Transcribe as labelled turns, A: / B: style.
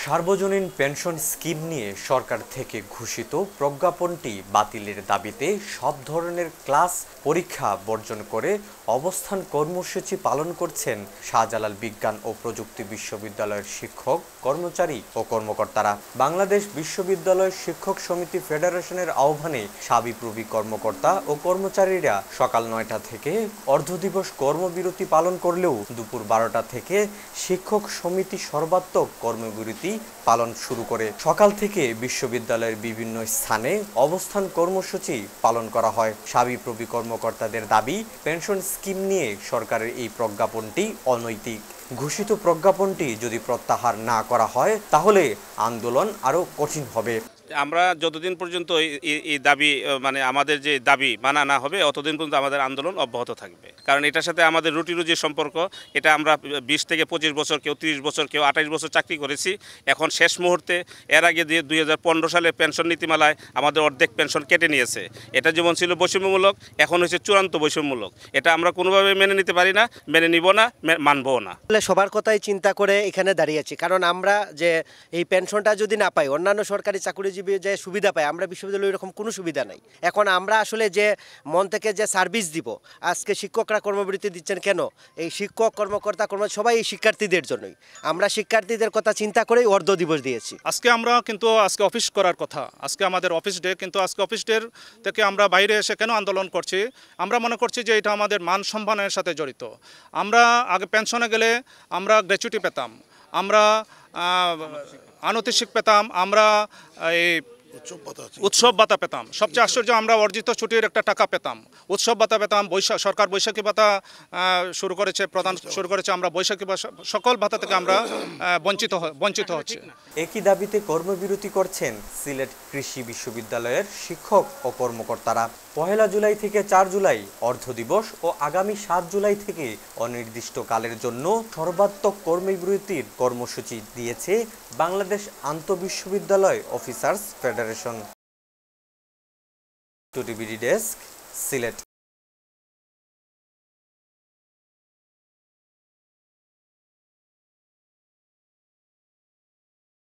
A: সার্বজনীন pension scheme নিয়ে সরকার থেকে ঘোষিত প্রজ্ঞাপনটি বাতিলের দাবিতে সব ধরনের ক্লাস পরীক্ষা বর্জন করে অবস্থান কর্মসূচি পালন করছেন শাহজালাল বিজ্ঞান ও প্রযুক্তি বিশ্ববিদ্যালয়ের শিক্ষক, কর্মচারী ও কর্মকর্তারা। বাংলাদেশ বিশ্ববিদ্যালয় শিক্ষক সমিতি ফেডারেশনের আহ্বানে সাবিপ্রবি কর্মকর্তা ও কর্মচারীরা সকাল ৯টা থেকে অর্ধদিবস কর্মবিরতি পালন করলেও দুপুর ১২টা থেকে শিক্ষক সমিতি সর্বাত্মক কর্মবিরতি পালন শুরু করে। সকাল থেকে বিশ্ববিদ্যালয়ের বিভিন্ন স্থানে অবস্থান কর্মসূচি পালন করা হয়। সাবিপ্রবি কর্মকর্তাদের দাবি, পেনশন স্কিম নিয়ে সরকারের এই প্রজ্ঞাপনটি অনৈতিক। ঘোষিত প্রজ্ঞাপনটি যদি প্রত্যাহার না করা হয় তাহলে আন্দোলন আরও কঠিন হবে।
B: আমরা যতদিন পর্যন্ত এই দাবি আমাদের যে দাবি মানা না হবে ততদিন পর্যন্ত আমাদের আন্দোলন অব্যাহত থাকবে। কারণ এটার সাথে আমাদের রুটি রুজির সম্পর্ক। এটা আমরা 20 থেকে 25 বছর, কেউ 30 বছর, কেউ 28 বছর চাকরি করেছি। এখন শেষ মুহূর্তে এর আগে 2015 সালে পেনশন নীতিমালায় আমাদের অর্ধেক পেনশন কেটে নিয়েছে। এটা যেমন ছিল বৈষম্যমূলক, এখন হচ্ছে চূড়ান্ত বৈষম্যমূলক। এটা আমরা কোনোভাবে মেনে নিতে পারি না, মেনে নিব না, মানবও না।
C: সবার কথাই চিন্তা করে এখানে দাঁড়িয়েছি। কারণ আমরা যে এই পেনশনটা যদি না পাই, অন্যান্য সরকারি চাকরিজীবী যে সুবিধা পায়, আমরা বিশ্ববিদ্যালয়ে এরকম কোনো সুবিধা নাই। এখন আমরা আসলে যে মন থেকে যে সার্ভিস দিব, আজকে শিক্ষকরা কর্মবিরতি দিচ্ছেন কেন? এই শিক্ষক, কর্মকর্তা, সবাই এই শিক্ষার্থীদের জন্যই। আমরা শিক্ষার্থীদের কথা চিন্তা করেই অর্ধ দিবস দিয়েছি।
D: আজকে অফিস করার কথা, আজকে আমাদের অফিস ডে, কিন্তু আজকে অফিস ডে থেকে আমরা বাইরে এসে কেন আন্দোলন করছি? আমরা মনে করছি যে এটা আমাদের মান সম্মানের সাথে জড়িত। আমরা আগে পেনশনে গেলে আমরা গ্র্যাচুইটি পেতাম, আমরা আনুতিক পেতাম, আমরা এই উৎসব ভাতা পেতাম। সবচেয়ে আশ্চর্য, আমরা অর্জিত ছুটির একটা টাকা পেতাম, উৎসব ভাতা পেতাম, সরকার বৈশাখী ভাতা প্রদান শুরু করেছে। আমরা বৈশাখী সকল ভাতা থেকে আমরা বঞ্চিত হচ্ছে।
A: একই দাবিতে কর্মবিরতি করছেন সিলেট কৃষি বিশ্ববিদ্যালয়ের শিক্ষক ও কর্মকর্তারা। 1 জুলাই থেকে 4 জুলাই অর্ধ দিবস ও আগামী 7 জুলাই থেকে অনির্দিষ্টকালের জন্য সর্বাত্মক কর্মবিরতির কর্মসূচি দিয়েছে বাংলাদেশ আন্তঃবিশ্ববিদ্যালয় অফিসার্স ফেডারেশন। টুটিবিডি ডেস্ক, সিলেট।